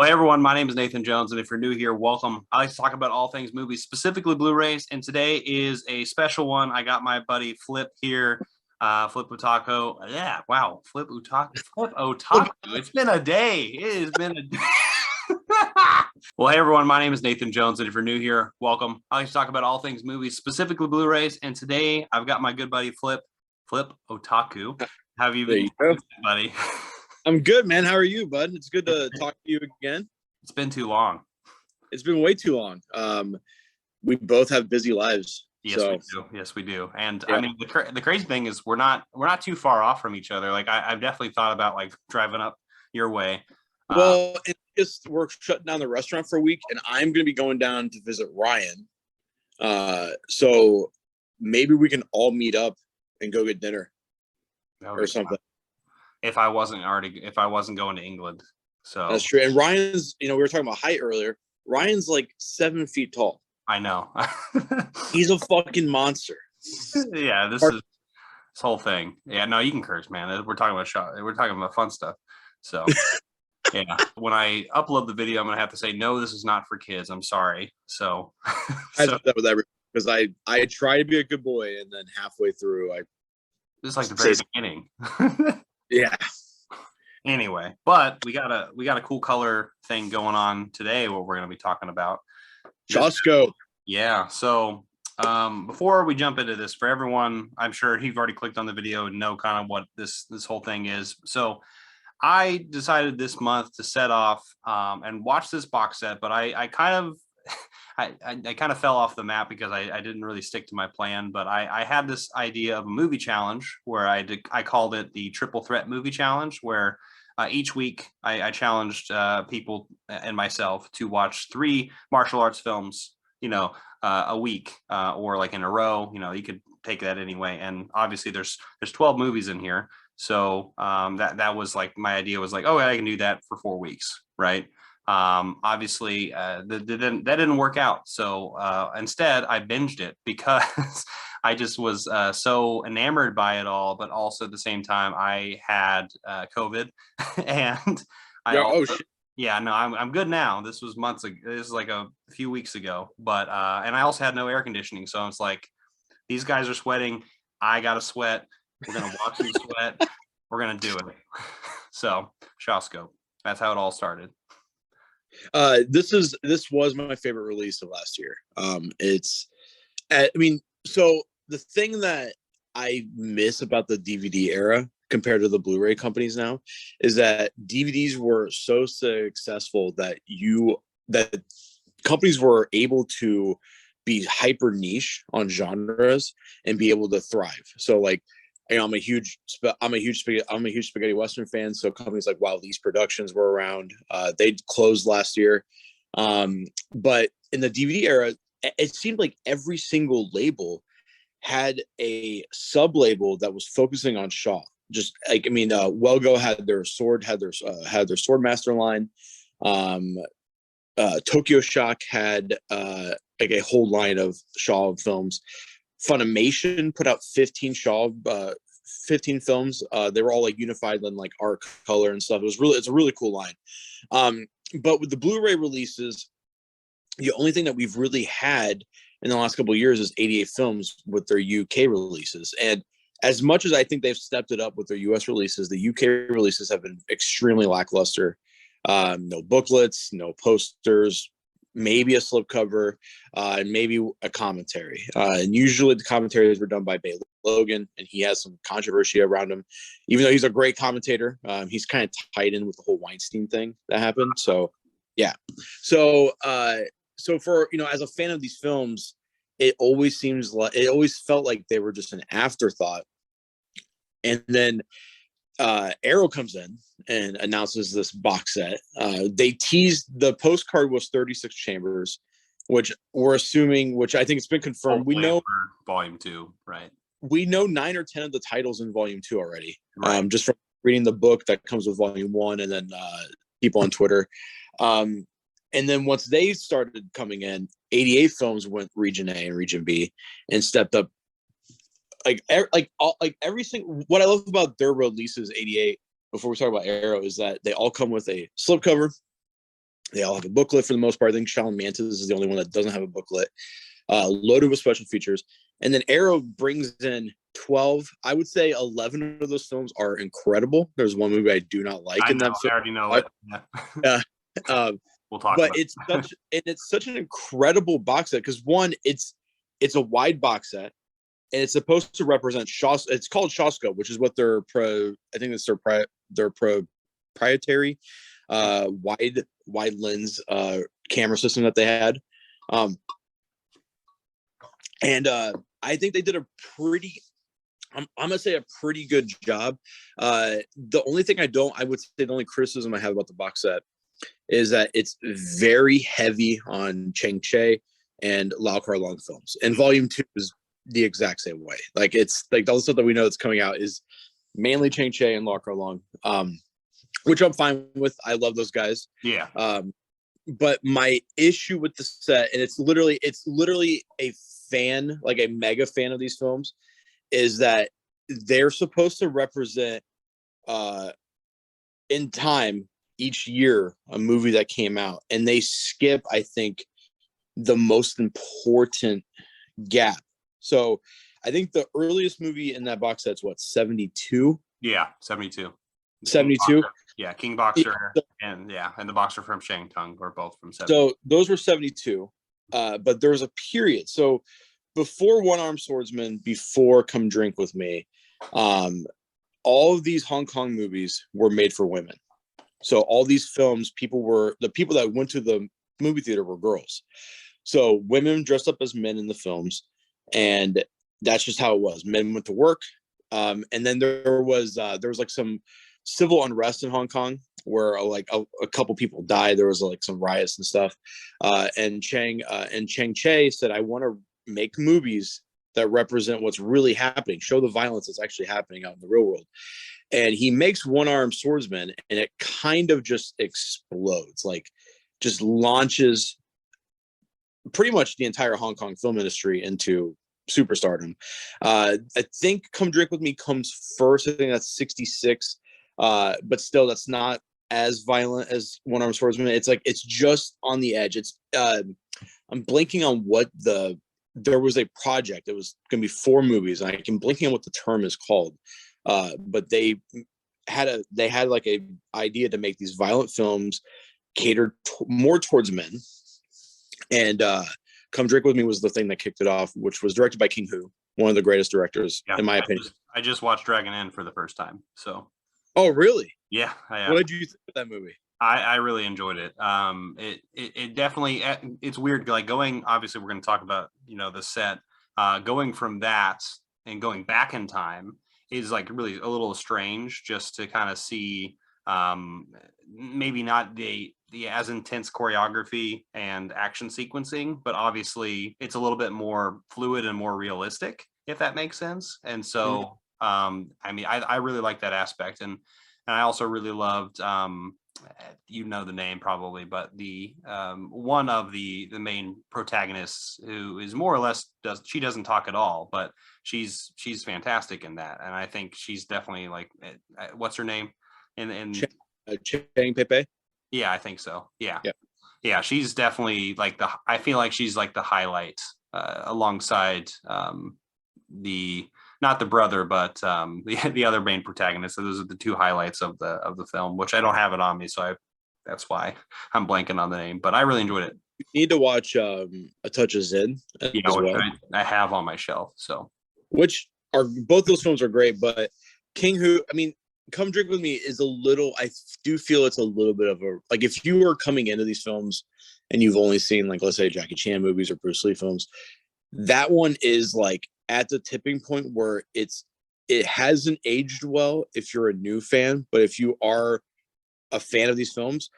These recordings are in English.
Well, hey everyone, my name is Nathan Jones, and if you're new here, welcome. I like to talk about all things movies, specifically Blu-rays, and today is a special one. I got my buddy Flip here, Flip Otaku. Yeah, wow, Flip Otaku. Flip Otaku. It's been a day. It has been a day. Well, hey everyone, my name is Nathan Jones, and if you're new here, welcome. I like to talk about all things movies, specifically Blu-rays, and today I've got my good buddy Flip Otaku. How have you been, buddy? I'm good, man. How are you, bud? It's good to talk to you again. It's been too long. It's been way too long. We both have busy lives. Yes, we do. Yes, we do. And yeah. I mean, the crazy thing is we're not too far off from each other. Like I've definitely thought about like driving up your way. Well, we're shutting down the restaurant for a week, and I'm going to be going down to visit Ryan. So maybe we can all meet up and go get dinner or something. If I wasn't going to England. So that's true. And Ryan's, we were talking about height earlier. Ryan's like 7 feet tall. I know. He's a fucking monster. Yeah, this whole thing. Yeah, no, you can curse, man. We're talking about fun stuff. So yeah. When I upload the video, I'm gonna have to say, no, this is not for kids. I'm sorry. So I do that with everything because I try to be a good boy, and then halfway through this is like the very beginning. Yeah. Anyway, but we got a cool color thing going on today. What we're going to be talking about. Shawscope. Yeah. So before we jump into this, for everyone, I'm sure you've already clicked on the video and know kind of what this whole thing is. So I decided this month to set off and watch this box set, but I kind of fell off the map because I didn't really stick to my plan. But I had this idea of a movie challenge where I called it the Triple Threat Movie Challenge, where each week I challenged people and myself to watch 3 martial arts films, a week or like in a row. You could take that anyway. And obviously there's 12 movies in here. So that was like my idea was like, oh, I can do that for 4 weeks, right? Obviously that didn't work out. So instead I binged it because I just was so enamored by it all, but also at the same time I had COVID and I'm good now. This was months ago. This is like a few weeks ago, but and I also had no air conditioning. So it's like, these guys are sweating. I got to sweat. We're going to watch them sweat. We're going to do it. So Shawscope, that's how it all started. This was my favorite release of last year. So the thing that I miss about the DVD era compared to the Blu-ray companies now is that DVDs were so successful that companies were able to be hyper niche on genres and be able to thrive. So like, I'm a huge spaghetti western fan. So companies like Wild East Productions were around. They closed last year. But in the DVD era, it seemed like every single label had a sub label that was focusing on Shaw. Just like, Welgo had their Swordmaster line. Tokyo Shock had like a whole line of Shaw films. Funimation put out 15 films. They were all like unified in like art, color, and stuff. It's a really cool line. But with the Blu-ray releases, the only thing that we've really had in the last couple of years is 88 films with their UK releases. And as much as I think they've stepped it up with their US releases, the UK releases have been extremely lackluster. No booklets, no posters, maybe a slipcover, and maybe a commentary. And usually the commentaries were done by Bay Logan, and he has some controversy around him. Even though he's a great commentator, he's kind of tied in with the whole Weinstein thing that happened. So, yeah. So for, as a fan of these films, it always felt like they were just an afterthought. And then Arrow comes in and announces this box set. They teased the postcard was 36 chambers, which we're assuming, which I think it's been confirmed. We know volume 2, right? We know 9 or 10 of the titles in volume 2 already. Right. Just from reading the book that comes with volume 1, and then people on Twitter. And then once they started coming in, 88 films went region A and region B and stepped up. Like every single, what I love about their releases, 88, before we talk about Arrow, is that they all come with a slipcover, They all have a booklet for the most part. I think Shaolin Mantis is the only one that doesn't have a booklet. Loaded with special features. And then Arrow brings in 12. I would say 11 of those films are incredible. There's one movie I do not like in that film. I already know it. Yeah. We'll talk but about it's such an incredible box set because one, it's a wide box set and it's supposed to represent it's called Shawscope, which is what their proprietary wide lens camera system that they had. I think they did a pretty I'm gonna say a pretty good job. The only thing I would say the only criticism I have about the box set is that it's very heavy on Chang Che and Lau Kar Long films. And volume 2 is the exact same way. Like it's like all the stuff that we know that's coming out is mainly Chang Che and Lau Kar Long. Which I'm fine with. I love those guys. Yeah. But my issue with the set, and it's literally a fan, like a mega fan of these films, is that they're supposed to represent in time each year a movie that came out, and they skip, I think, the most important gap. So I think the earliest movie in that box set's what, 72? Yeah, 72. 72. Yeah, King Boxer and the Boxer from Shangtung were both from 72. So those were 72. But there was a period. So before One Armed Swordsman, before Come Drink With Me, all of these Hong Kong movies were made for women. So all these films, the people that went to the movie theater were girls. So women dressed up as men in the films, and that's just how it was. Men went to work, and then there was like some civil unrest in Hong Kong where like a couple people died. There was like some riots and stuff. And Chang Che said, I want to make movies that represent what's really happening, show the violence that's actually happening out in the real world. And he makes One Armed Swordsman, and it kind of just explodes, like just launches pretty much the entire Hong Kong film industry into superstardom. I think Come Drink With Me comes first. I think that's 66. But still, that's not as violent as One Armed Swordsman. It's like it's just on the edge. It's I'm blanking on what there was a project. It was going to be 4 movies. And I'm blanking on what the term is called. But they had like a idea to make these violent films catered more towards men. And Come Drink With Me was the thing that kicked it off, which was directed by King Hu, one of the greatest directors in my opinion. I just watched Dragon Inn for the first time, so. Oh, really? Yeah. What did you think of that movie? I really enjoyed it. It definitely, it's weird. Like obviously we're going to talk about, the set, going from that and going back in time is like really a little strange just to kind of see, maybe not the as intense choreography and action sequencing, but obviously it's a little bit more fluid and more realistic, if that makes sense. And so, I mean, I really like that aspect. And I also really loved, the name probably, but the one of the main protagonists who is more or less she doesn't talk at all, but she's fantastic in that. And I think she's definitely like, what's her name? Chang Pepe. Yeah, I think so. Yeah. She's definitely like I feel like she's like the highlight alongside not the brother, but the other main protagonist. So those are the 2 highlights of the film, which I don't have it on me, so that's why I'm blanking on the name. But I really enjoyed it. You need to watch A Touch of Zen as well. I have on my shelf. So, which are both those films are great, but King Hu, I mean, Come Drink With Me is I do feel it's a little bit of a, like if you are coming into these films and you've only seen like, let's say Jackie Chan movies or Bruce Lee films, that one is like at the tipping point where it hasn't aged well if you're a new fan, but if you are a fan of these films,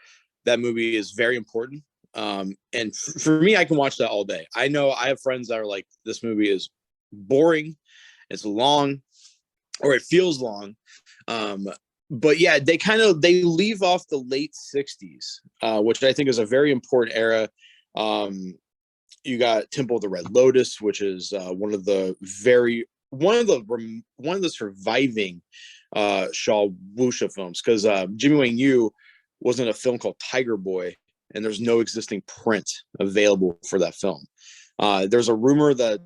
that movie is very important. And for me, I can watch that all day. I know I have friends that are like, this movie is boring, it's long, or it feels long. But yeah, they leave off the late 60s, which I think is a very important era. You got Temple of the Red Lotus, which is one of the surviving Shaw Wuxia films, because Jimmy Wang Yu was in a film called Tiger Boy and there's no existing print available for that film. There's a rumor that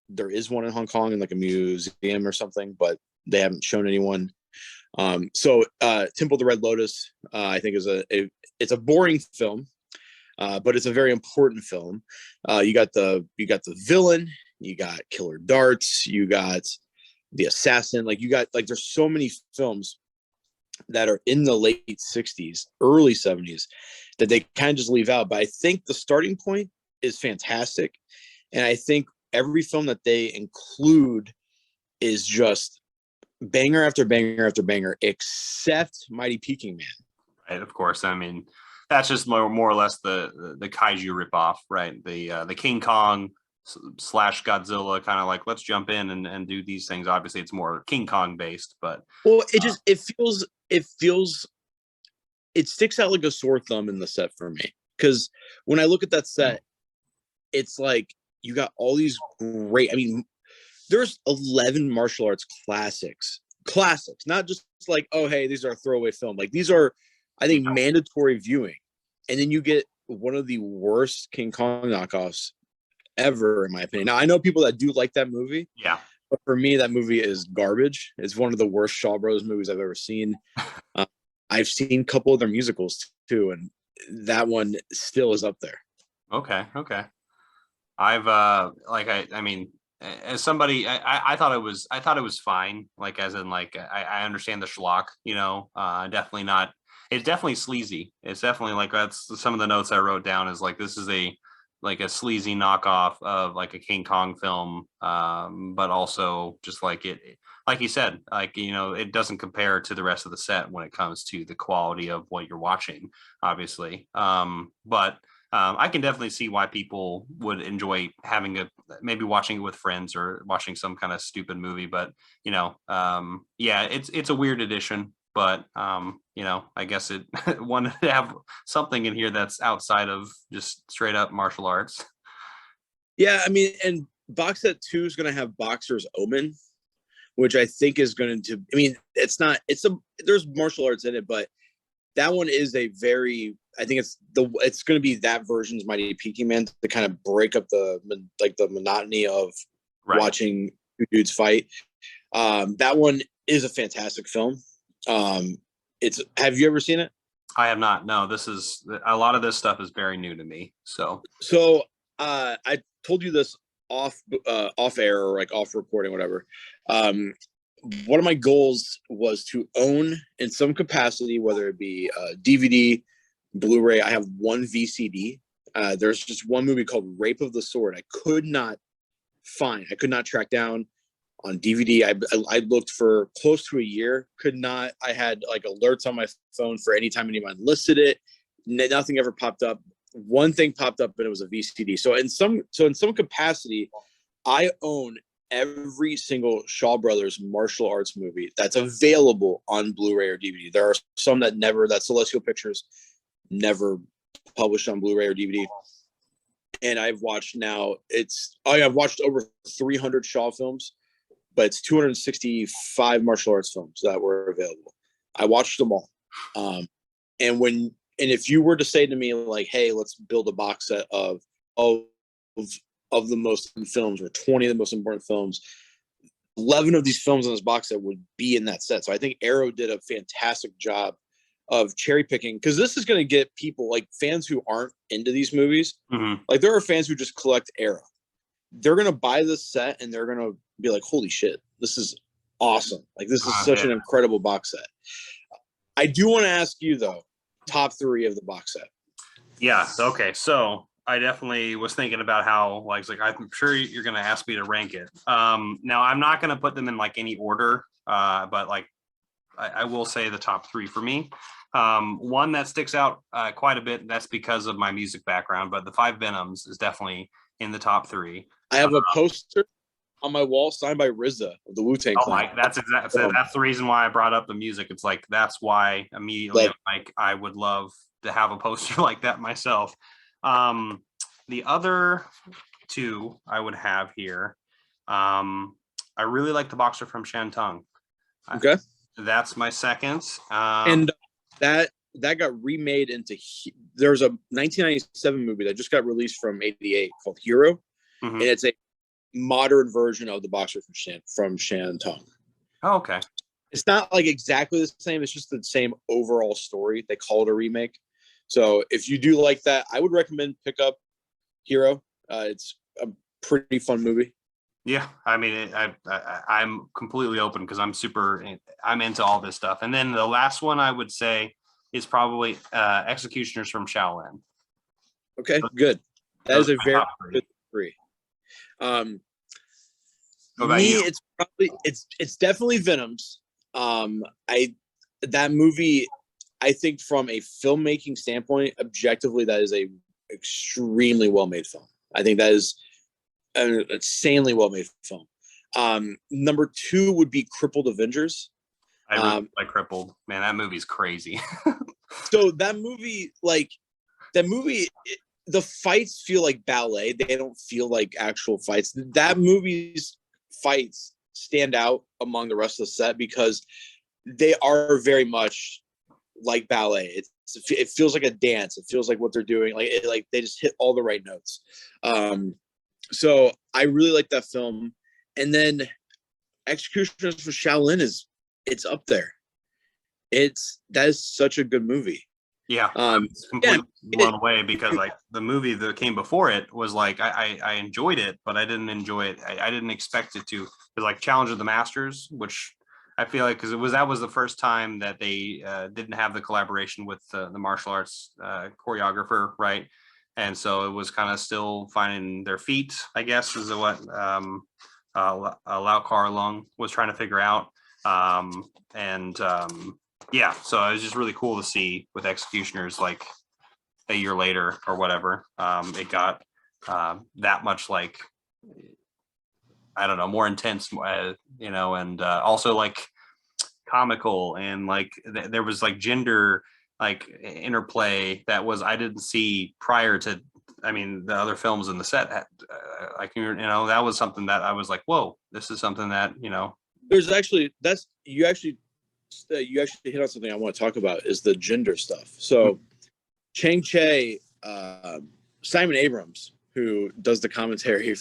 there is one in Hong Kong in like a museum or something, but they haven't shown anyone. So Temple of the Red Lotus, I think is it's a boring film, but it's a very important film. You got the villain, you got killer darts, you got the assassin. Like you got like there's so many films that are in the late 60s, early 70s that they kind of just leave out. But I think the starting point is fantastic. And I think every film that they include is just banger after banger after banger, except Mighty Peking Man. Right, of course. I mean, that's just more or less the kaiju ripoff, right? The King Kong / Godzilla kind of like, let's jump in and do these things. Obviously, it's more King Kong based, but well, it sticks out like a sore thumb in the set for me, because when I look at that set, it's like you got all these great. I mean, there's 11 martial arts classics, not just like, oh hey, these are a throwaway film. Like these are, I think, mandatory viewing. And then you get one of the worst King Kong knockoffs ever, in my opinion. Now I know people that do like that movie. Yeah. But for me, that movie is garbage. It's one of the worst Shaw Brothers movies I've ever seen. I've seen a couple of their musicals too, and that one still is up there. Okay. I've I mean, as somebody, I thought it was fine. Like as in like I understand the schlock, definitely not. It's definitely sleazy. It's definitely like that's some of the notes I wrote down is like this is a sleazy knockoff of like a King Kong film, but also just like it, like you said, like it doesn't compare to the rest of the set when it comes to the quality of what you're watching, obviously. But I can definitely see why people would enjoy maybe watching it with friends or watching some kind of stupid movie. But yeah, it's a weird addition. But I guess it wanted to have something in here that's outside of just straight up martial arts. Yeah, I mean, and Boxset 2 is going to have Boxer's Omen, which I think is going to. I mean, there's martial arts in it, but that one is a very. I think it's going to be that version's Mighty Peking Man to kind of break up the monotony of watching two dudes fight. That one is a fantastic film. Have you ever seen it? I have not. No, this is a lot of this stuff is very new to me. So I told you this off air or like off recording, whatever. One of my goals was to own in some capacity, whether it be DVD, Blu-ray. I have one VCD. There's just one movie called Rape of the Sword. I could not track down on DVD. I looked for close to a year, could not. I had like alerts on my phone for any time anyone listed it. Nothing ever popped up. One thing popped up, but it was a VCD. So in some capacity, I own every single Shaw Brothers martial arts movie that's available on Blu-ray or DVD. There are some that Celestial Pictures never published on Blu-ray or DVD. And I've watched I've watched over 300 Shaw films, but it's 265 martial arts films that were available. I watched them all. And if you were to say to me like, hey, let's build a box set of the most films or 20 of the most important films, 11 of these films in this box set would be in that set. So I think Arrow did a fantastic job of cherry picking, because this is going to get people like fans who aren't into these movies. Mm-hmm. Like there are fans who just collect Arrow. They're going to buy this set and they're going to be like, holy shit, this is awesome. Like this is such an incredible box set. I do want to ask you though, top 3 of the box set. Yeah. Okay. So I definitely was thinking about how like I'm sure you're going to ask me to rank it. Now I'm not going to put them in like any order, but like I will say the top 3 for me. One that sticks out quite a bit. That's because of my music background, but the 5 Venoms is definitely in the top 3. I have a poster on my wall signed by RZA of the Wu-Tang Clan. That's exactly that's the reason why I brought up the music. It's like that's why immediately like I would love to have a poster like that myself. The other 2 I would have here. I really like the Boxer from Shantung. Okay. That's my second. And that got remade into. There's a 1997 movie that just got released from '88 called Hero, and it's a modern version of the boxer from Shan Tong. Oh, okay. It's not like exactly the same. It's just the same overall story. They call it a remake. So if you do like that, I would recommend pick up Hero. It's a pretty fun movie. Yeah, I mean, I'm completely open because I'm into all this stuff. And then the last one I would say is probably Executioners from Shaolin. Okay, good. That is a very good three. It's definitely Venom's. That movie, I think from a filmmaking standpoint, objectively, that is a extremely well-made film. I think that is an insanely well-made film. Number two would be Crippled Avengers. I really like Crippled. Man, that movie's crazy. So that movie, the fights feel like ballet. They don't feel like actual fights. That movie's fights stand out among the rest of the set because they are very much like ballet. It feels like a dance. It feels like what they're doing. Like they just hit all the right notes. So I really like that film. And then Executioners for Shaolin it's up there. That is such a good movie. Yeah, I'm completely blown away because like the movie that came before it was like I enjoyed it, but I didn't enjoy it. I didn't expect it to. It was like Challenge of the Masters, which I feel like because that was the first time that they didn't have the collaboration with the martial arts choreographer, right? And so it was kind of still finding their feet, I guess, is what Lau Kar Lung was trying to figure out. Yeah, so it was just really cool to see with Executioners like a year later or whatever. It got that much like, I don't know, more intense, and also like comical and like there was like gender like interplay that was I didn't see prior to. I mean, the other films in the set, that was something that I was like, whoa, this is something that There's actually you actually hit on something I want to talk about is the gender stuff. So Chang Che, Simon Abrams, who does the commentary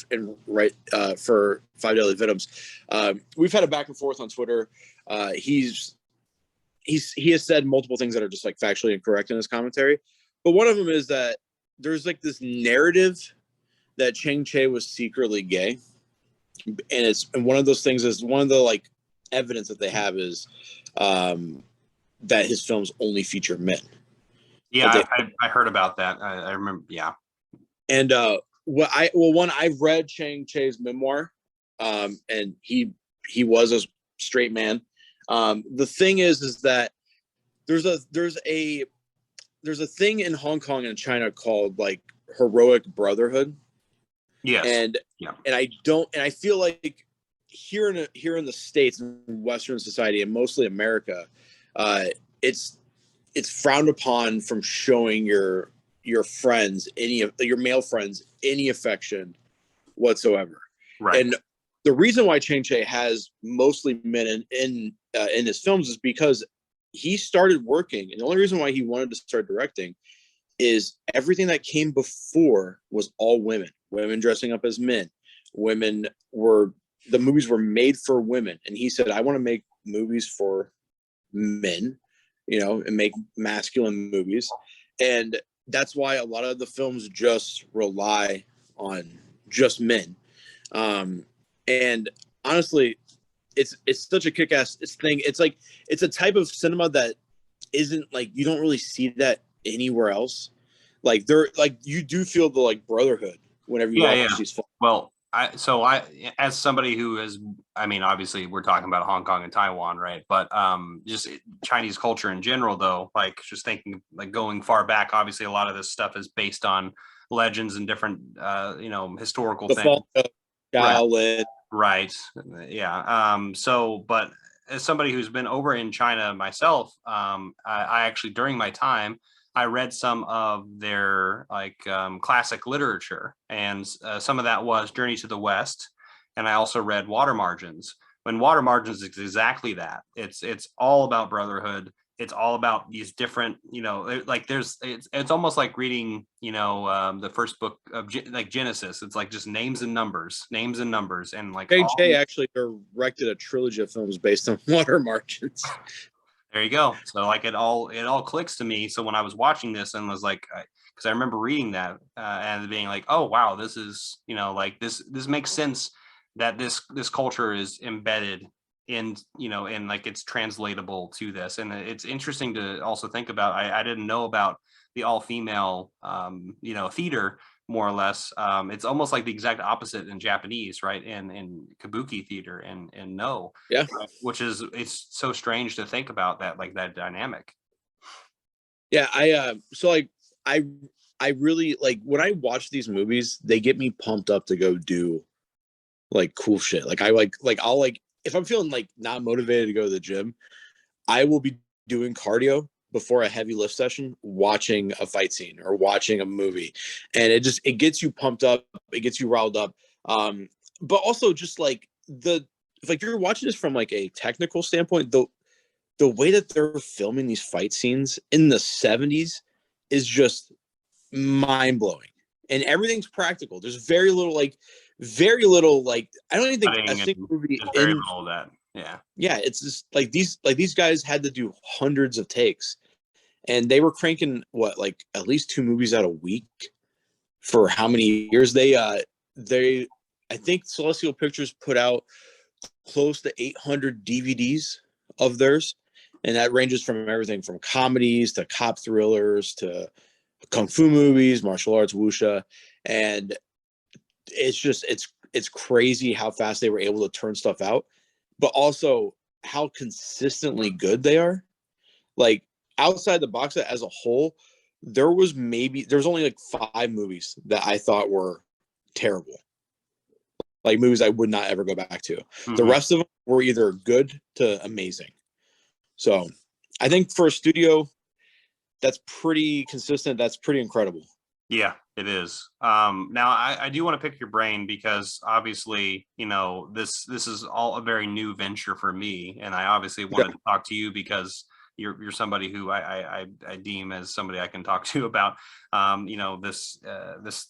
for Five Deadly Venoms, we've had a back and forth on Twitter. He has said multiple things that are just like factually incorrect in his commentary, but one of them is that there's like this narrative that Chang Che was secretly gay, and one of those things is one of the like evidence that they have is that his films only feature men. Yeah, I heard about that. I remember. Yeah, and I've read Chang Che's memoir, and he was a straight man. The thing is that there's a thing in Hong Kong and China called like heroic brotherhood. Yes. And I feel like here in the States, in Western society, and mostly America, it's frowned upon from showing your friends, your male friends, any affection whatsoever. Right. And the reason why Chang Che has mostly men in his films is because he started working, and the only reason why he wanted to start directing is everything that came before was all women dressing up as men. The movies were made for women, and he said, I want to make movies for men, and make masculine movies. And that's why a lot of the films just rely on just men. And honestly, it's such a kick-ass thing. It's like, it's a type of cinema that isn't like, you don't really see that anywhere else. Like you do feel the like brotherhood whenever you watch these films. Well, I as somebody who is, I mean, obviously we're talking about Hong Kong and Taiwan, right? But just Chinese culture in general, though, like just thinking like going far back, obviously a lot of this stuff is based on legends and different historical things. Right. Yeah. But as somebody who's been over in China myself, I actually during my time I read some of their classic literature, and some of that was Journey to the West, and I also read Water Margins. When Water Margins is exactly that. It's all about brotherhood. it's all about these different, like it's almost like reading, the first book of like Genesis. It's like just names and numbers, and like JJ actually directed a trilogy of films based on water margins. There you go. So like it all clicks to me. So when I was watching this and was like, because I remember reading that and being like, oh wow, this is, like this makes sense that this culture is embedded in, and like it's translatable to this. And it's interesting to also think about. I didn't know about the all female theater, more or less. It's almost like the exact opposite in Japanese, right? In kabuki theater and no, yeah, which is, it's so strange to think about that, like that dynamic. Yeah, I really like when I watch these movies, they get me pumped up to go do like cool shit. Like I'll like if I'm feeling like not motivated to go to the gym, I will be doing cardio before a heavy lift session, watching a fight scene or watching a movie. And it gets you pumped up, it gets you riled up. But also just like if you're watching this from like a technical standpoint, the way that they're filming these fight scenes in the 70s is just mind-blowing. And everything's practical. There's very little like I don't even think a single movie in that. Yeah. Yeah, it's just like these guys had to do hundreds of takes, and they were cranking like at least 2 movies out a week for how many years? They I think Celestial Pictures put out close to 800 DVDs of theirs, and that ranges from everything from comedies to cop thrillers to kung fu movies, martial arts, wuxia, and it's just it's crazy how fast they were able to turn stuff out, but also how consistently good they are. Like outside the box set as a whole, there was only like 5 movies that I thought were terrible, like movies I would not ever go back to. The rest of them were either good to amazing. So I think for a studio that's pretty consistent, that's pretty incredible. Yeah, it is. Now I do want to pick your brain because obviously, this is all a very new venture for me, and I obviously wanted to talk to you because you're somebody who I deem as somebody I can talk to about this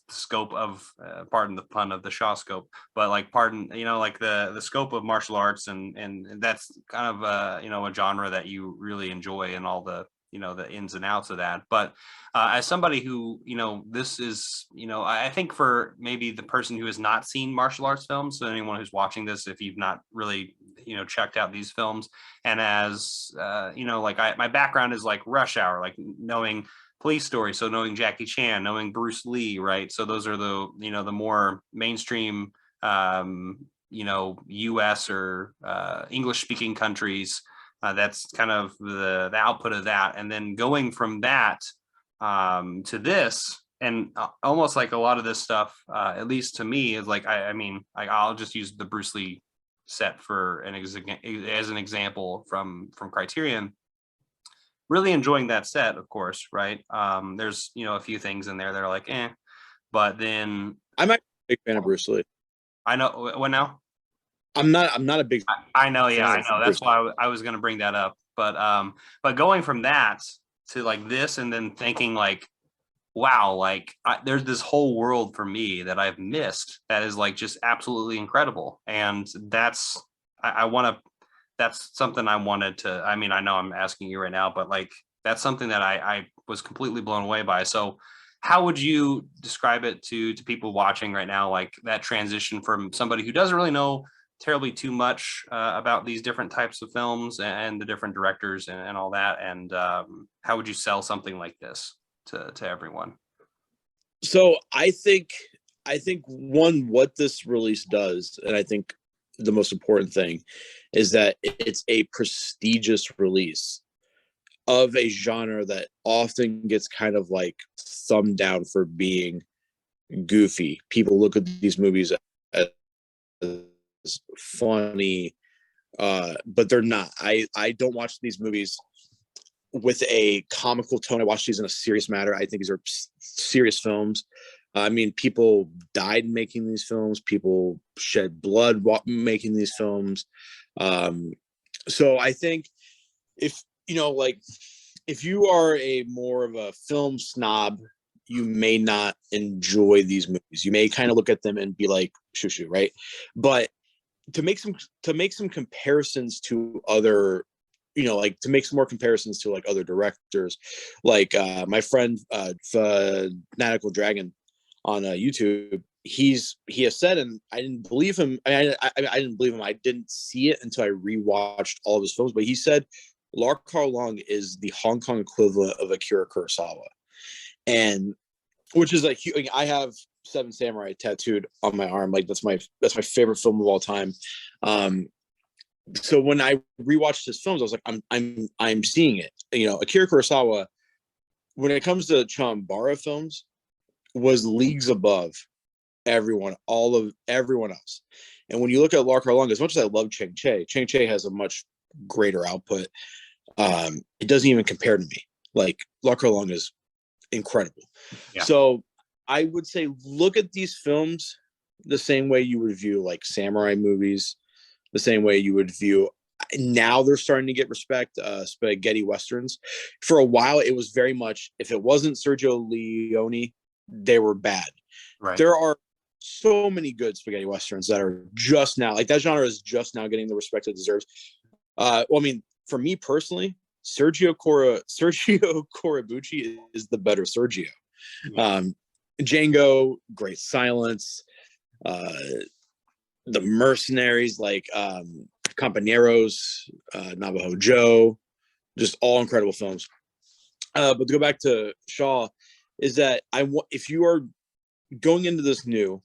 scope of pardon the pun of the Shawscope, but like pardon like the scope of martial arts, and that's kind of a genre that you really enjoy, and all the the ins and outs of that. But as somebody who, this is, I think for maybe the person who has not seen martial arts films, so anyone who's watching this, if you've not really, checked out these films, and as, like my background is like Rush Hour, like knowing Police Story, so knowing Jackie Chan, knowing Bruce Lee, right? So those are the, the more mainstream, US or English speaking countries. That's kind of the output of that. And then going from that to this, and almost like a lot of this stuff, at least to me, is like, I mean, I'll just use the Bruce Lee set for as an example from Criterion. Really enjoying that set, of course, right? There's, a few things in there that are like, but then I'm a big fan of Bruce Lee. I know. What now? I'm not a big. I know. Yeah, I know. That's why I was going to bring that up. But going from that to like this, and then thinking like, wow, like there's this whole world for me that I've missed that is like just absolutely incredible. And that's that's something I wanted to. I mean, I know I'm asking you right now, but like that's something that I was completely blown away by. So how would you describe it to people watching right now, like that transition from somebody who doesn't really know terribly too much about these different types of films and the different directors and all that, and how would you sell something like this to everyone? So I think what this release does, and I think the most important thing is that it's a prestigious release of a genre that often gets kind of like thumbed down for being goofy. People look at these movies as funny, but they're not. I don't watch these movies with a comical tone. I watch these in a serious matter. I think these are serious films. I mean, people died making these films. People shed blood making these films. So I think if like if you are a more of a film snob, you may not enjoy these movies. You may kind of look at them and be like, shoo shoo, right? But to make some comparisons to other, like to make some more comparisons to like other directors, like my friend Fanatical Dragon on YouTube, he has said, and I didn't believe him. I didn't believe him. I didn't see it until I rewatched all of his films. But he said Lar Kar Long is the Hong Kong equivalent of Akira Kurosawa, and which is like, I have Seven Samurai tattooed on my arm. Like that's my favorite film of all time. So when I rewatched his films, I was like, I'm seeing it. Akira Kurosawa, when it comes to Chambara films, was leagues above everyone else. And when you look at Lar Kar Long, as much as I love Chang Che has a much greater output. It doesn't even compare to me. Like Lar Kar Long is incredible. Yeah. So I would say look at these films the same way you would view like samurai movies, the same way you would view. Now they're starting to get respect, spaghetti westerns. For a while, it was very much, if it wasn't Sergio Leone, they were bad. Right. There are so many good spaghetti westerns that are just now, like that genre is just now getting the respect it deserves. Well, I mean, for me personally, Sergio Corabucci is the better Sergio. Django, Great Silence, The Mercenaries, like Companeros, Navajo Joe, just all incredible films. But to go back to Shaw, is that if you are going into this new,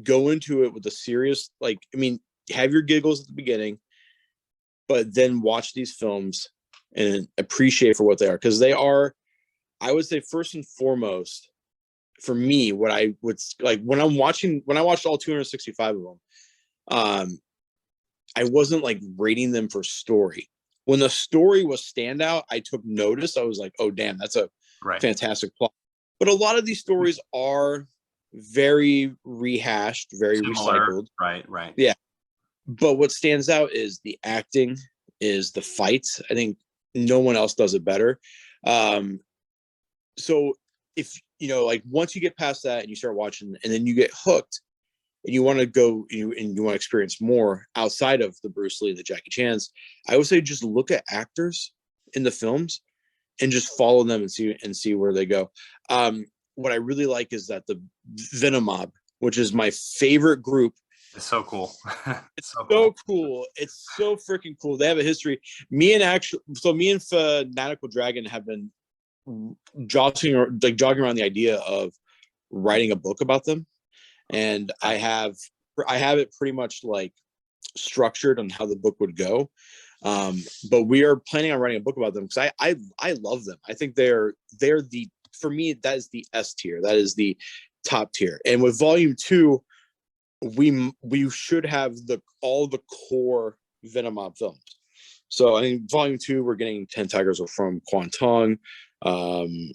go into it with a serious, like, I mean, have your giggles at the beginning, but then watch these films and appreciate for what they are, because they are, I would say, first and foremost, for me, what I would like when I watched all 265 of them, I wasn't like rating them for story. When the story was standout, I took notice. I was like, oh damn, that's a fantastic plot. But a lot of these stories are very rehashed, very recycled. Right. Yeah. But what stands out is the acting, is the fights. I think no one else does it better. So if, like once you get past that and you start watching and then you get hooked and you want to go and you want to experience more outside of the Bruce Lee, the Jackie Chan's, I would say just look at actors in the films and just follow them and see where they go. What I really like is that the Venom Mob, which is my favorite group. It's so cool. It's so cool. It's so freaking cool. They have a history. Me and Fanatical Dragon have been jogging around the idea of writing a book about them, and I have it pretty much like structured on how the book would go. But we are planning on writing a book about them because I love them. I think they're the, for me, that is the S tier. That is the top tier. And with Volume 2, we should have all the core Venom Mob films. So I think Volume 2, we're getting 10 Tigers from Kwantong. And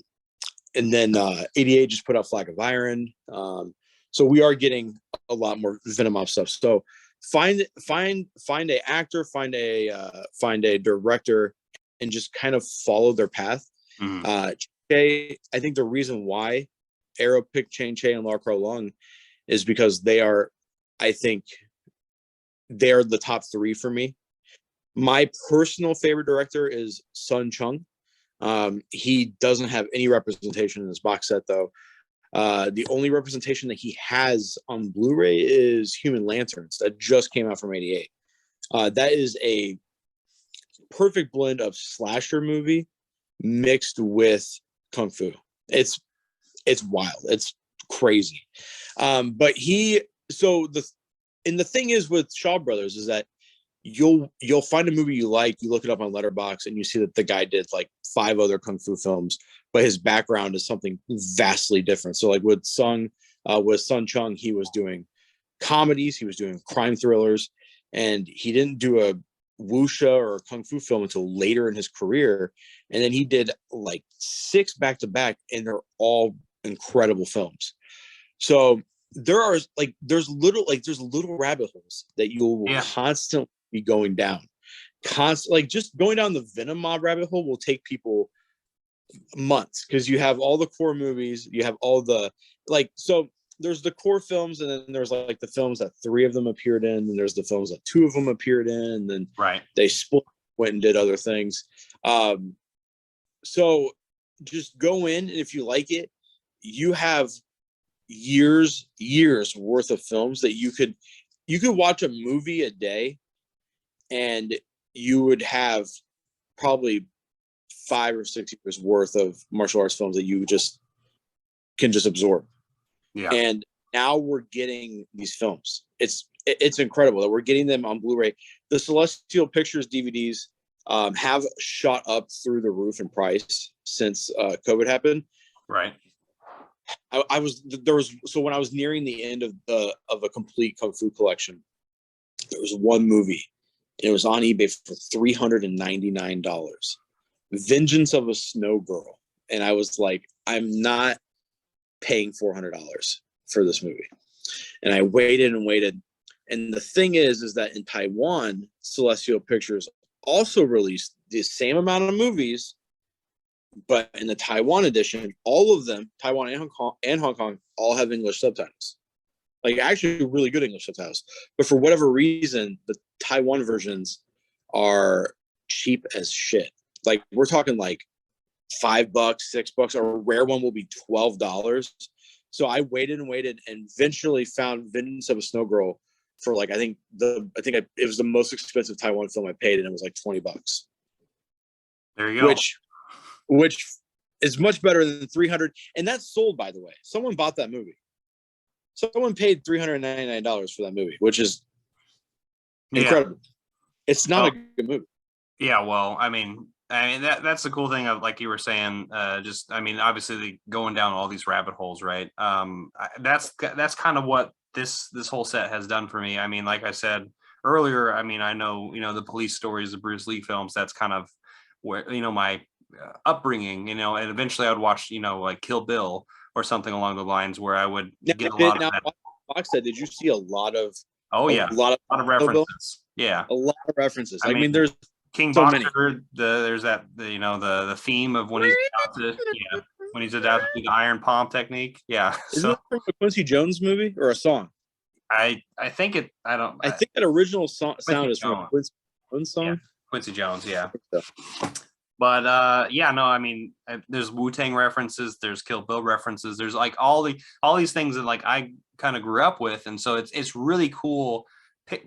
then 88 just put out Flag of Iron. So we are getting a lot more Venom Mob stuff. So find a actor, find a director, and just kind of follow their path. I think the reason why Arrow picked Chang Che and Lar Kar Long is because I think they're the top three for me. My personal favorite director is Sun Chung. He doesn't have any representation in this box set, though. The only representation that he has on Blu-ray is Human Lanterns that just came out from 88. That is a perfect blend of slasher movie mixed with kung fu. It's wild. It's crazy. But the thing is with Shaw Brothers is that you'll find a movie you like, you look it up on Letterboxd, and you see that the guy did like 5 other kung fu films, but his background is something vastly different. So like with Sun Chung, he was doing comedies, he was doing crime thrillers, and he didn't do a wuxia or a kung fu film until later in his career. And then he did like 6 back-to-back, and they're all incredible films. So there's little rabbit holes that you'll constantly be going down. like just going down the Venom mob rabbit hole will take people months, because you have all the core movies, you have all the so there's the core films, and then there's like the films that 3 of them appeared in, and there's the films that 2 of them appeared in, and then they split, went and did other things. So just go in, and if you like it, you have years worth of films that you could watch a movie a day, and you would have probably 5 or 6 years worth of martial arts films that you can absorb. Yeah. And now we're getting these films. It's incredible that we're getting them on Blu-ray. The Celestial Pictures DVDs have shot up through the roof in price since COVID happened. Right. So when I was nearing the end of a complete Kung Fu collection, there was one movie. It was on eBay for $399. Vengeance of a Snow Girl. And I was like, I'm not paying $400 for this movie. And I waited and waited. And the thing is that in Taiwan, Celestial Pictures also released the same amount of movies, but in the Taiwan edition, all of them, Taiwan and Hong Kong, all have English subtitles. Like actually really good English subtitles. But for whatever reason, the Taiwan versions are cheap as shit. Like we're talking like $5, $6. A rare one will be $12. So I waited and waited, and eventually found Vengeance of a Snow Girl for like it was the most expensive Taiwan film I paid, and it was like $20. There you go. Which is much better than 300, and that's sold, by the way. Someone bought that movie. Someone paid $399 for that movie, which is incredible. It's not a good movie. Yeah, well, I mean that's the cool thing of, like you were saying, obviously going down all these rabbit holes, right? That's kind of what this whole set has done for me. I mean, like I said earlier, I mean, I know, the police stories, the Bruce Lee films, that's kind of where, my upbringing, and eventually I would watch, like Kill Bill or something along the lines, where I would get a lot of that. Boxset, did you see a lot of? Oh yeah, a lot of references. Yeah, a lot of references. I mean, there's King so Boxer. There's that the theme of when he's about to do the iron palm technique. Yeah, isn't that from a Quincy Jones movie or a song? I think it. I think that original sound is from a Quincy Jones song. Yeah, Quincy Jones, yeah. But there's Wu-Tang references, there's Kill Bill references, there's like all these things that like I kind of grew up with, and so it's really cool,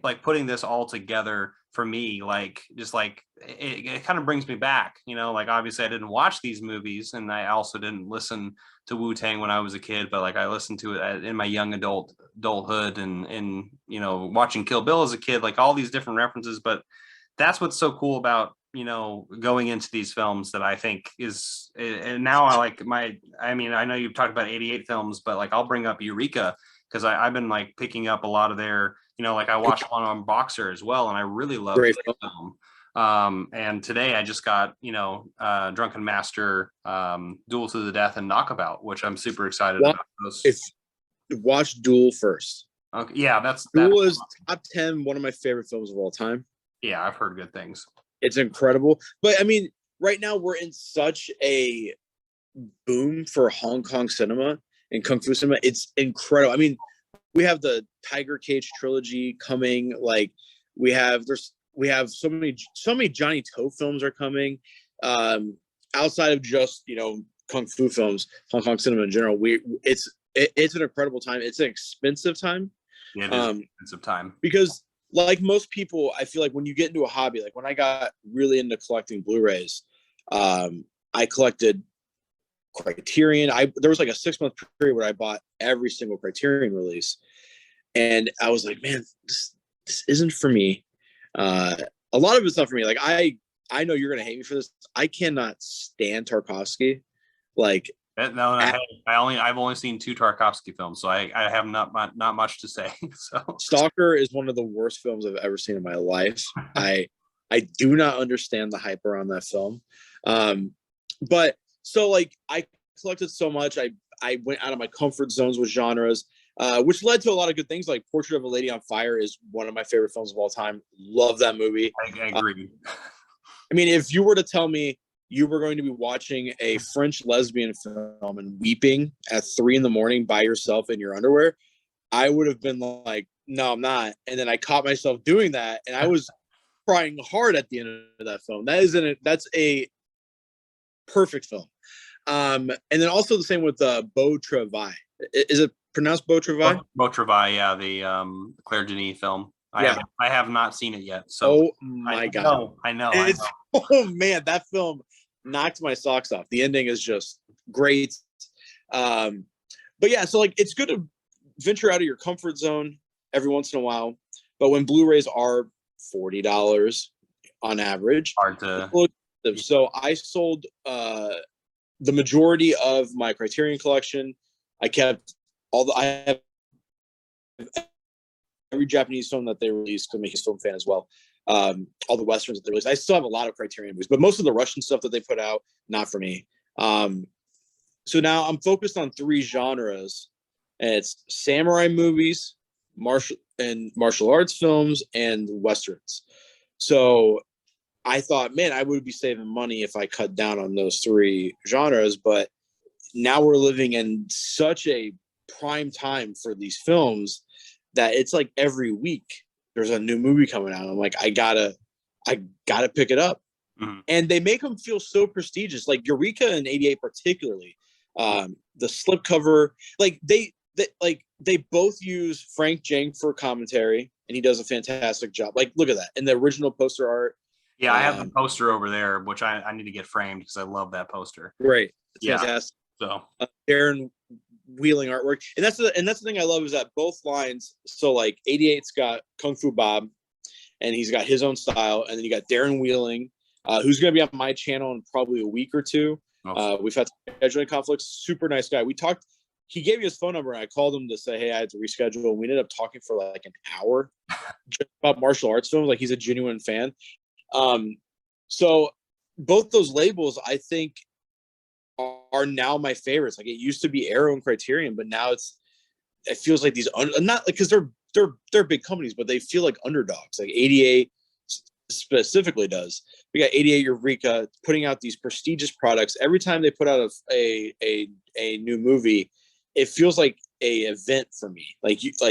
like putting this all together for me. Like just like it kind of brings me back, like obviously I didn't watch these movies, and I also didn't listen to Wu-Tang when I was a kid, but like I listened to it in my young adulthood, and watching Kill Bill as a kid, like all these different references. But that's what's so cool about going into these films, that I think is, and now I know you've talked about 88 films, but like I'll bring up Eureka, because I've been like picking up a lot of their, like I watched one on Boxer as well, and I really love the film. And today I just got, Drunken Master, Duel to the Death, and Knockabout, which I'm super excited about. Watch Duel first. Okay, yeah, Duel is top 10, one of my favorite films of all time. Yeah, I've heard good things. It's incredible. But I mean, right now we're in such a boom for Hong Kong cinema and Kung Fu cinema. It's incredible. I mean, we have the Tiger Cage trilogy coming. Like we have so many Johnny To films are coming. Outside of just, Kung Fu films, Hong Kong cinema in general, it's an incredible time. It's an expensive time. Yeah, it is an expensive time. Because like most people, I feel like when you get into a hobby, like when I got really into collecting Blu-rays, I collected Criterion. There was like a 6-month period where I bought every single Criterion release, and I was like, man, this isn't for me. A lot of it's not for me. Like I know you're gonna hate me for this. I cannot stand Tarkovsky. Like no, I've only seen 2 Tarkovsky films, so I have not much to say. So Stalker is one of the worst films I've ever seen in my life. I do not understand the hype around that film. But so like I collected so much, I went out of my comfort zones with genres. which led to a lot of good things. Like Portrait of a Lady on Fire is one of my favorite films of all time. Love that movie. I agree. I mean, if you were to tell me you were going to be watching a French lesbian film and weeping at 3 a.m. by yourself in your underwear, I would have been like, no, I'm not. And then I caught myself doing that, and I was crying hard at the end of that film. That's a perfect film. And then also the same with Beau Travail. Is it pronounced Beau Travail? Beau Travail, yeah, the Claire Denis film. I have not seen it yet. So oh my god, I know. Oh man, that film knocked my socks off. The ending is just great. But yeah, so like it's good to venture out of your comfort zone every once in a while. But when Blu-rays are $40 on average, hard to. So I sold the majority of my Criterion collection. I kept I have every Japanese film that they released. I'm a huge film fan as well. All the Westerns that they released. I still have a lot of Criterion movies, but most of the Russian stuff that they put out, not for me. So now I'm focused on 3 genres, and it's samurai movies, martial arts films, and Westerns. So I thought, man, I would be saving money if I cut down on those 3 genres, but now we're living in such a prime time for these films that it's like every week there's a new movie coming out. I'm like, I gotta pick it up. Mm-hmm. And they make them feel so prestigious, like Eureka and 88 particularly. The slipcover, like they both use Frank Jang for commentary, and he does a fantastic job. Like, look at that in the original poster art. Yeah, I have the poster over there, which I need to get framed because I love that poster. Great, it's yeah. fantastic. So Darren Wheeling artwork, and that's the thing I love is that both lines. So like 88's got Kung Fu Bob, and he's got his own style, and then you got Darren Wheeling, who's going to be on my channel in probably a week or two. We've had scheduling conflicts. Super nice guy. We talked. He gave me his phone number, and I called him to say, hey, I had to reschedule. And we ended up talking for like an hour just about martial arts films. Like, he's a genuine fan. So both those labels, I think, are now my favorites. Like, it used to be Arrow and Criterion, but now it feels like these not like, because they're big companies, but they feel like underdogs. Like 88 specifically does. We got 88 Eureka putting out these prestigious products. Every time they put out a new movie, it feels like a event for me.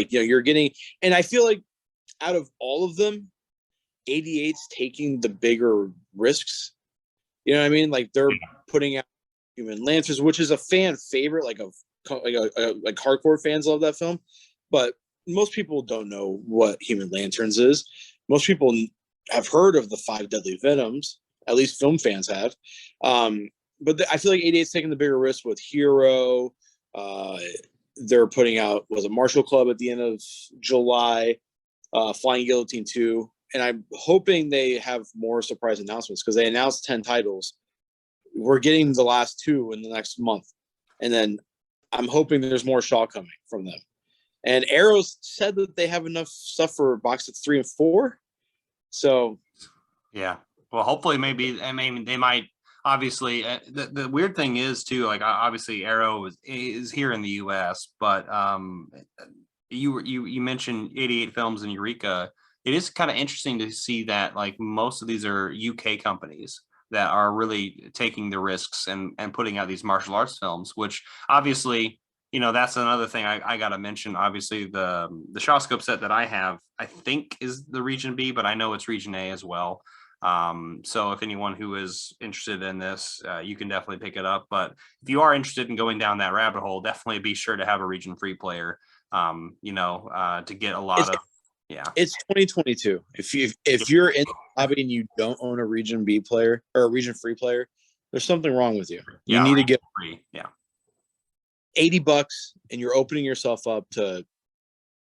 You're getting, and I feel like out of all of them, 88's taking the bigger risks. You know what I mean? Like, they're putting out Human Lanterns, which is a fan favorite. Like hardcore fans love that film, but most people don't know what Human Lanterns is. Most people have heard of the 5 Deadly Venoms. At least film fans have. But I feel like 88's taking the bigger risk with Hero. They're putting out a Martial Club at the end of July, Flying Guillotine 2. And I'm hoping they have more surprise announcements, because they announced 10 titles. We're getting the last 2 in the next month. And then I'm hoping there's more Shaw coming from them. And Arrows said that they have enough stuff for box sets 3 and 4. So, yeah. Well, hopefully, maybe, I mean, they might. Obviously, the weird thing is too, like, obviously Arrow is here in the U.S., but you mentioned 88 Films and Eureka. It is kind of interesting to see that, like, most of these are UK companies that are really taking the risks and putting out these martial arts films, which obviously, that's another thing I got to mention. Obviously, the Shawscope set that I have, I think, is the Region B, but I know it's Region A as well. So if anyone who is interested in this, you can definitely pick it up. But if you are interested in going down that rabbit hole, definitely be sure to have a Region Free player, to get a lot of. Yeah, it's 2022. If you're in the hobby and you don't own a Region B player or a Region Free player, there's something wrong with you. You need to get free. Yeah, $80, and you're opening yourself up to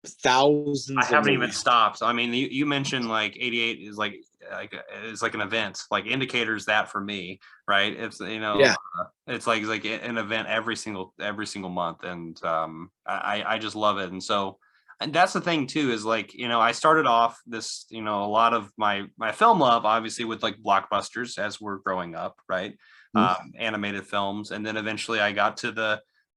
thousands. I haven't even stopped. I mean, you mentioned like 88 is like an event. Like, Indicator's that for me, right? It's it's like an event every single month, and I just love it. And so. And that's the thing too, is like, I started off this, a lot of my film love, obviously, with like blockbusters as we're growing up, right? Animated films. And then eventually I got to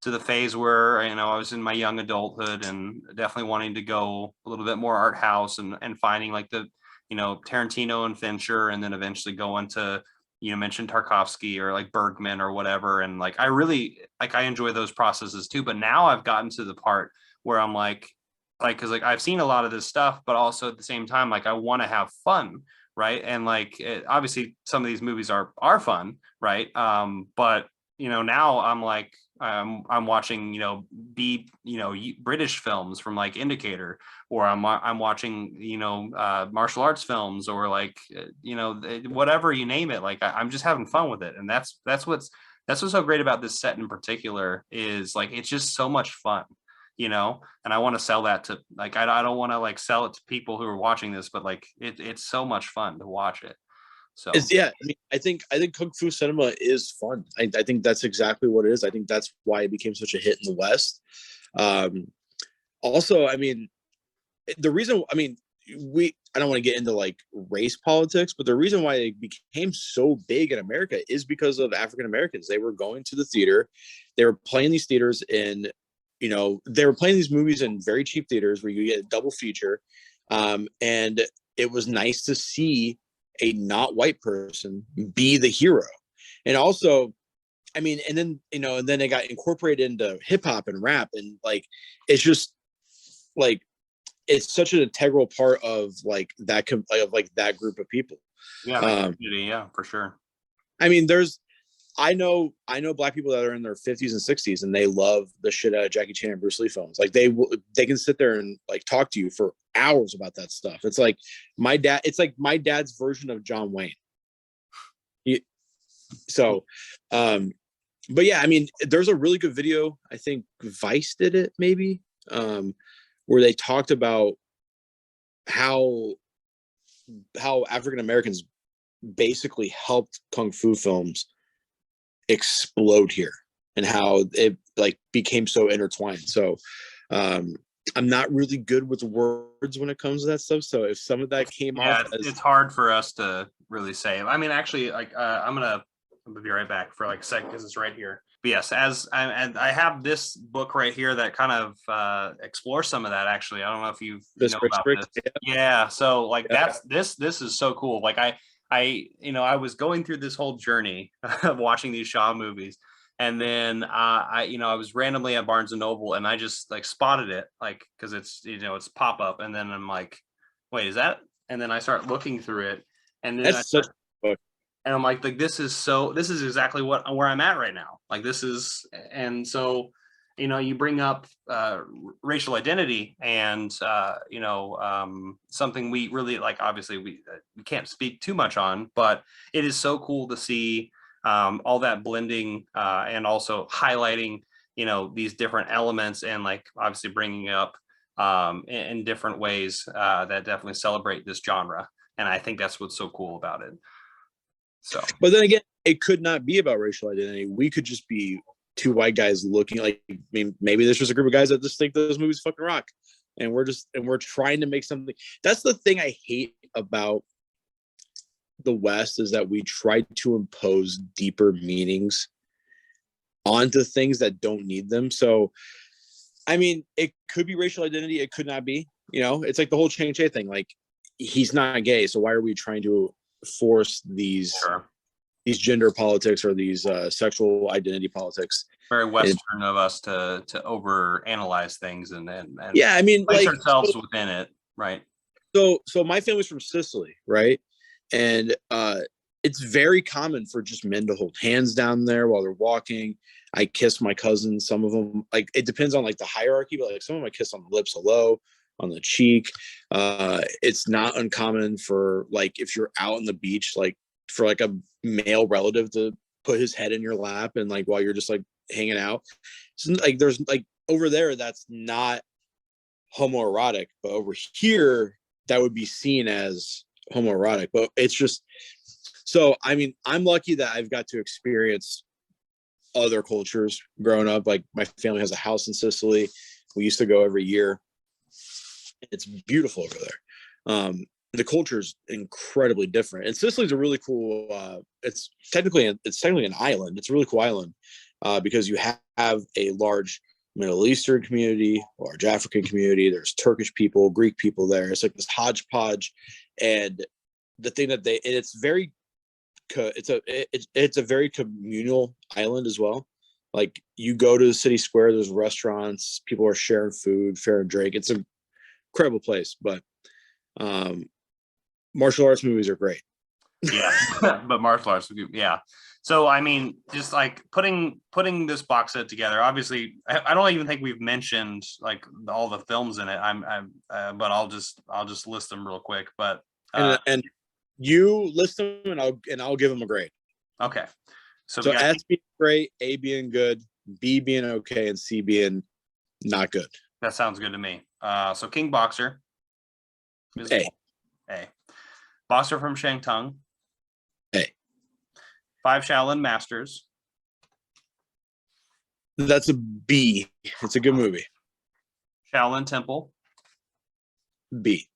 to the phase where, I was in my young adulthood and definitely wanting to go a little bit more art house and finding like the, Tarantino and Fincher, and then eventually going to, mentioned Tarkovsky or like Bergman or whatever. And like, I really I enjoy those processes too. But now I've gotten to the part where I'm like, cause like I've seen a lot of this stuff, but also at the same time, like I want to have fun. Right. And like, obviously some of these movies are fun. Right. But now I'm like, I'm watching, British films from like Indicator, or I'm watching, martial arts films, or like, whatever you name it. Like I'm just having fun with it. And that's what's so great about this set in particular, is like, it's just so much fun, and I want to sell that to like, I don't want to like sell it to people who are watching this, but like, it's so much fun to watch it. So I mean, I think kung fu cinema is fun. I think that's exactly what it is. I think that's why it became such a hit in the West. Also, I mean, the reason, I mean, I don't want to get into like race politics, but the reason why it became so big in America is because of African Americans. They were going to the theater, they were playing these theaters in, they were playing these movies in very cheap theaters where you get a double feature, and it was nice to see a not white person be the hero. And also, I mean, and then and then it got incorporated into hip hop and rap, and like it's just like it's such an integral part of like that of like that group of people. Yeah, for sure. I mean, I know Black people that are in their 50s and 60s, and they love the shit out of Jackie Chan and Bruce Lee films. Like they can sit there and like talk to you for hours about that stuff. It's like my dad's version of John Wayne. But yeah, I mean, there's a really good video. I think Vice did it maybe, where they talked about how African Americans basically helped kung fu films explode here, and how it like became so intertwined. So I'm not really good with words when it comes to that stuff, so if some of that came off as... it's hard for us to really say. I mean, actually, like I'm gonna be right back for like a second because it's right here. But yes, and I have this book right here that kind of explores some of that. Actually, I don't know if you know about this. Yeah, so like that's this is so cool. Like I was going through this whole journey of watching these Shaw movies, and then I was randomly at Barnes and Noble, and I just like spotted it, like because it's it's pop up, and then I'm like, wait, is that? And then I start looking through it, and then and I'm like this is exactly where I'm at right now. Like this is, and so you bring up racial identity, and something we really like. Obviously, we can't speak too much on, but it is so cool to see all that blending and also highlighting these different elements, and like obviously bringing up in different ways that definitely celebrate this genre. And I think that's what's so cool about it. So, but then again, it could not be about racial identity. We could just be two white guys looking like, I mean, maybe there's just a group of guys that just think those movies fucking rock, and we're trying to make something. That's the thing I hate about the West, is that we try to impose deeper meanings onto things that don't need them. So, I mean, it could be racial identity, it could not be. It's like the whole Chang Che thing. Like, he's not gay, so why are we trying to force these gender politics or these sexual identity politics? Very Western of us to over analyze things and yeah, I mean, place ourselves within it, right? So my family's from Sicily, right? And it's very common for just men to hold hands down there while they're walking. I kiss my cousins. Some of them, like, it depends on like the hierarchy, but like some of them I kiss on the lips hello, on the cheek. It's not uncommon for like, if you're out on the beach, like for like a male relative to put his head in your lap and like while you're just like hanging out. So like there's like over there that's not homoerotic, but over here that would be seen as homoerotic. But it's just, so I mean, I'm lucky that I've got to experience other cultures growing up. Like my family has a house in Sicily. We used to go every year. It's beautiful over there. The culture is incredibly different, and Sicily's a really cool. It's technically an island. It's a really cool island, because you have a large Middle Eastern community, large African community. There's Turkish people, Greek people there. It's like this hodgepodge, and the thing that it's a very communal island as well. Like you go to the city square, there's restaurants, people are sharing food, sharing drink. It's an incredible place, but martial arts movies are great. Yeah, but martial arts, yeah. So I mean, just like putting this box set together. Obviously, I don't even think we've mentioned like all the films in it. But I'll just list them real quick. But and you list them, and I'll give them a grade. Okay. So S being great, A being good, B being okay, and C being not good. That sounds good to me. So King Boxer. A. Boxer from Shangtung. A. 5 Shaolin Masters. That's a B. It's a good movie. Shaolin Temple. B.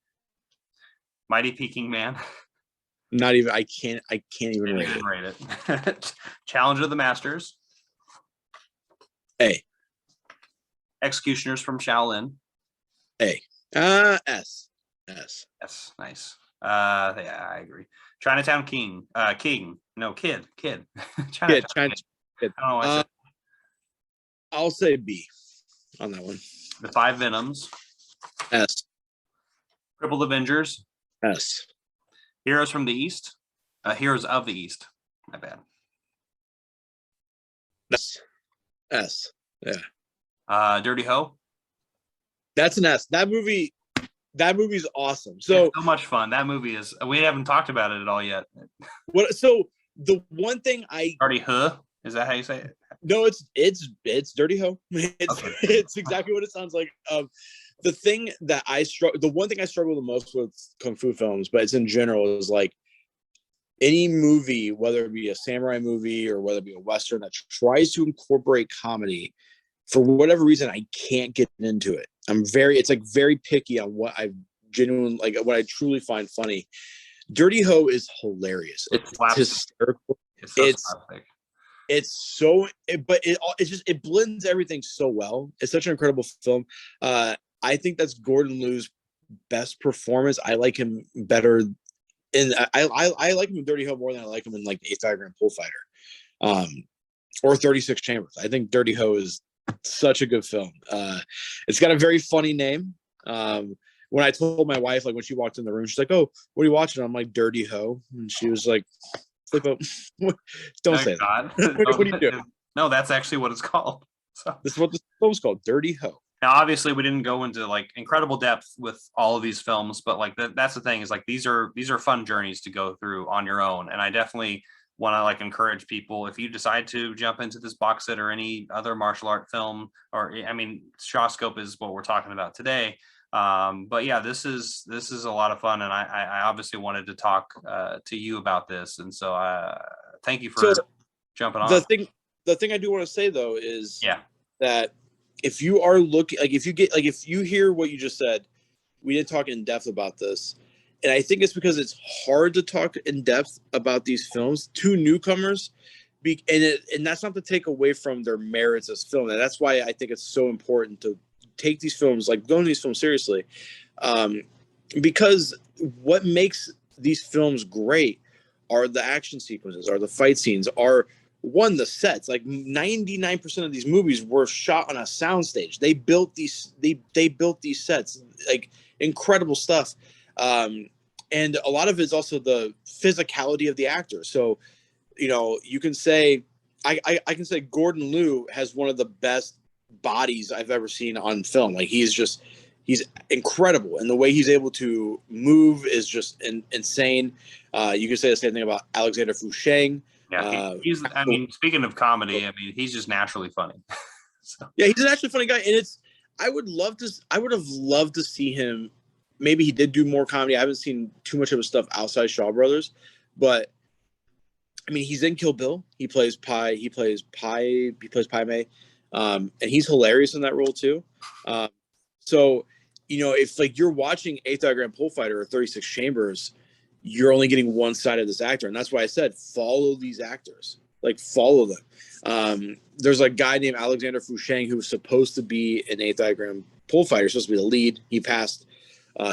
Mighty Peking Man. Not even. I can't even rate it. Challenge of the Masters. A. Executioners from Shaolin. A. S. Nice. Yeah, I agree. Chinatown King. Kid. Chinatown Kid. I'll say B on that one. The 5 Venoms. S. Crippled Avengers. S. Heroes from the East. Heroes of the East. My bad. S. Yeah. Dirty Ho. That's an S. That movie's awesome. So it's so much fun. That movie is. We haven't talked about it at all yet. So the one thing Dirty Ho. Is that how you say it? No, it's Dirty Ho. It's exactly what it sounds like. The one thing I struggle the most with kung fu films, but it's in general, is like any movie, whether it be a samurai movie or whether it be a Western that tries to incorporate comedy, for whatever reason, I can't get into it. It's like very picky on what I truly find funny. Dirty Ho is hilarious. It's hysterical. It blends everything so well. It's such an incredible film. I think that's Gordon Liu's best performance. I like him better I like him in Dirty Ho more than I like him in like 8th Diagram Pool Fighter, or 36 Chambers. I think Dirty Ho is such a good film. It's got a very funny name. When I told my wife, like when she walked in the room, she's like, "Oh, what are you watching?" I'm like, "Dirty Ho," and she was like, "Flip out." Don't say that. What are you doing? No, that's actually what it's called. So this is what the film's called, Dirty Ho. Now, obviously, we didn't go into like incredible depth with all of these films, but like that's the thing is like these are fun journeys to go through on your own, and I definitely want to like encourage people, if you decide to jump into this box set or any other martial art film, or I mean, Shawscope is what we're talking about today. But yeah, this is a lot of fun, and I obviously wanted to talk to you about this, and so thank you for jumping on. The thing I do want to say though is that if you are looking, like if you hear what you just said, we didn't talk in depth about this, and I think it's because it's hard to talk in depth about these films to newcomers, and that's not to take away from their merits as film, and that's why I think it's so important to take these films, like go into these films seriously, because what makes these films great are the action sequences, are the fight scenes, are the sets. Like 99% of these movies were shot on a soundstage. They built these sets, like incredible stuff. And a lot of it's also the physicality of the actor. So, you can say, I can say Gordon Liu has one of the best bodies I've ever seen on film. Like he's incredible, and the way he's able to move is just insane. You can say the same thing about Alexander Fusheng. Yeah, I mean, speaking of comedy, I mean, he's just naturally funny. So. Yeah, he's an naturally funny guy, and I would have loved to see him. Maybe he did do more comedy. I haven't seen too much of his stuff outside Shaw Brothers, but I mean, he's in Kill Bill. He plays Pai. He plays Pai Mei, and he's hilarious in that role too. So, if like you're watching 8th Diagram Pool Fighter or 36 Chambers, you're only getting one side of this actor, and that's why I said follow these actors. like follow them. There's a guy named Alexander Fusheng who was supposed to be an 8th diagram pole fighter, supposed to be the lead. He passed.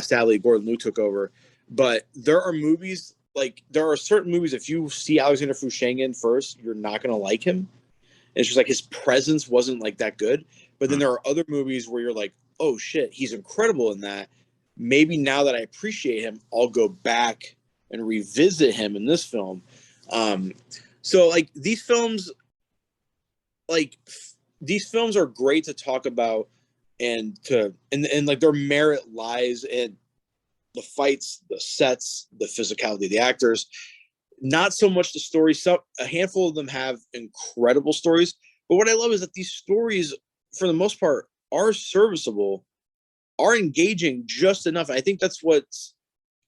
Sadly, Gordon Liu took over. But there are movies, like there are certain movies, if you see Alexander Fusheng in first, you're not going to like him. It's just like his presence wasn't like that good. But then there are other movies where you're like, oh shit, he's incredible in that. Maybe now that I appreciate him, I'll go back and revisit him in this film. So like these films are great to talk about and like their merit lies in the fights, the sets, the physicality of the actors. Not so much the story. So a handful of them have incredible stories, but what I love is that these stories, for the most part, are serviceable, are engaging just enough. I think that's what's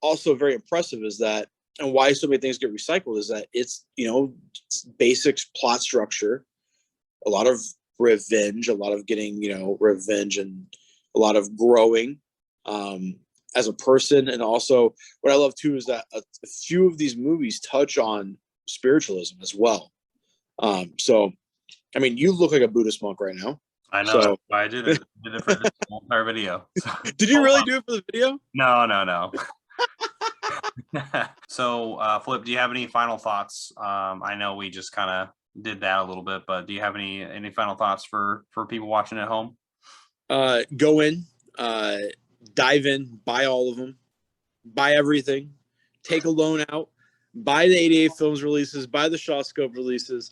also very impressive is that, and why so many things get recycled is that it's, it's basic plot structure, a lot of revenge, a lot of getting, revenge, and a lot of growing as a person. And also what I love too is that a few of these movies touch on spiritualism as well. So, I mean, you look like a Buddhist monk right now. I know. So, I did it for this entire video. So. Did you really do it for the video? No. So, Flip, do you have any final thoughts? I know we just kind of did that a little bit, but do you have any final thoughts for people watching at home? Go in, dive in, buy all of them, buy everything, take a loan out, buy the 88 Films releases, buy the Shawscope releases,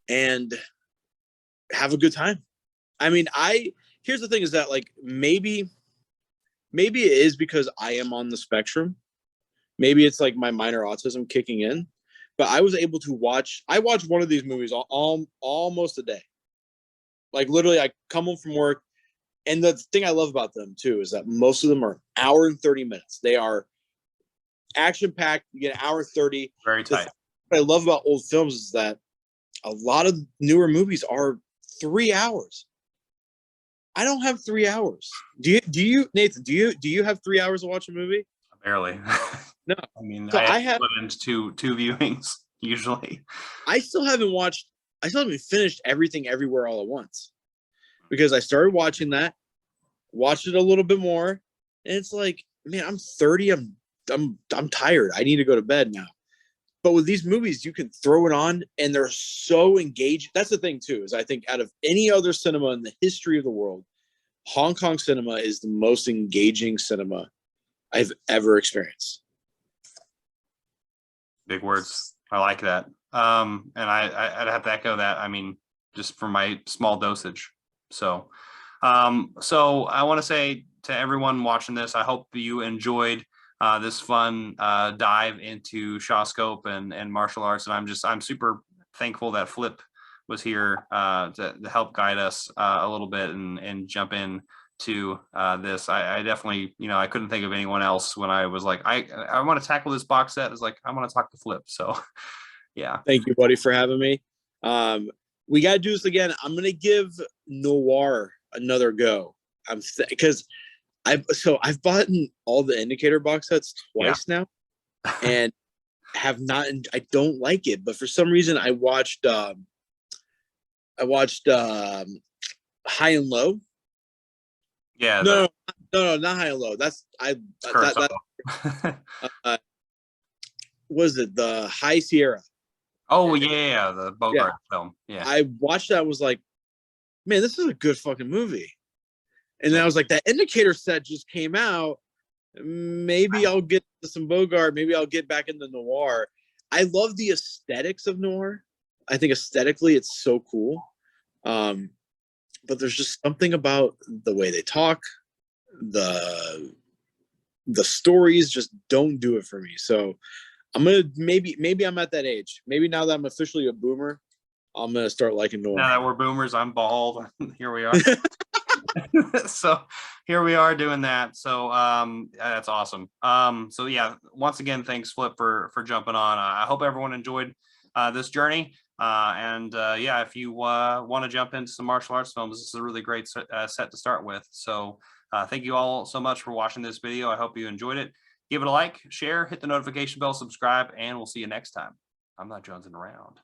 and have a good time. I mean, here's the thing is that like maybe it is because I am on the spectrum. Maybe it's like my minor autism kicking in, but I was able to watch one of these movies almost a day. Like literally I come home from work, and the thing I love about them too is that most of them are an hour and 30 minutes. They are action packed. You get an hour 30. Very tight. What I love about old films is that a lot of newer movies are 3 hours. I don't have 3 hours. Do you, Nathan? Do you have 3 hours to watch a movie? Barely. No. I mean, so I have split into two viewings usually. I still haven't finished Everything Everywhere All at Once because I started watching that, watched it a little bit more, and it's like, man, I'm 30. I'm tired. I need to go to bed now. But with these movies, you can throw it on, and they're so engaged. That's the thing too, is I think out of any other cinema in the history of the world, Hong Kong cinema is the most engaging cinema I've ever experienced. Big words. I like that. And I'd have to echo that. I mean, just for my small dosage. So I want to say to everyone watching this, I hope you enjoyed this fun dive into Shawscope and martial arts. And I'm super thankful that Flip was here to help guide us a little bit and jump in to this. I definitely, I couldn't think of anyone else when I was like, I want to tackle this box set. It's like, I want to talk to Flip. So yeah. Thank you, buddy, for having me. We got to do this again. I'm going to give Noir another go. Because I've bought all the Indicator box sets twice now, and have not. I don't like it, but for some reason, I watched High and Low. Yeah. No, not High and Low. That's was it the High Sierra? Oh yeah, the Bogart film. Yeah, I watched that. Was like, man, this is a good fucking movie. And then I was like, that Indicator set just came out. Maybe I'll get to some Bogart. Maybe I'll get back into noir. I love the aesthetics of noir. I think aesthetically it's so cool. But there's just something about the way they talk. The stories just don't do it for me. So I'm gonna maybe I'm at that age. Maybe now that I'm officially a boomer, I'm gonna start liking noir. Now that we're boomers, I'm bald. Here we are. So here we are doing that. So that's awesome. So yeah, once again, thanks Flip for jumping on. I hope everyone enjoyed this journey. Yeah, if you want to jump into some martial arts films, this is a really great set to start with. So thank you all so much for watching this video. I hope you enjoyed it. Give it a like, share, hit the notification bell, subscribe, and we'll see you next time. I'm not jonesing around.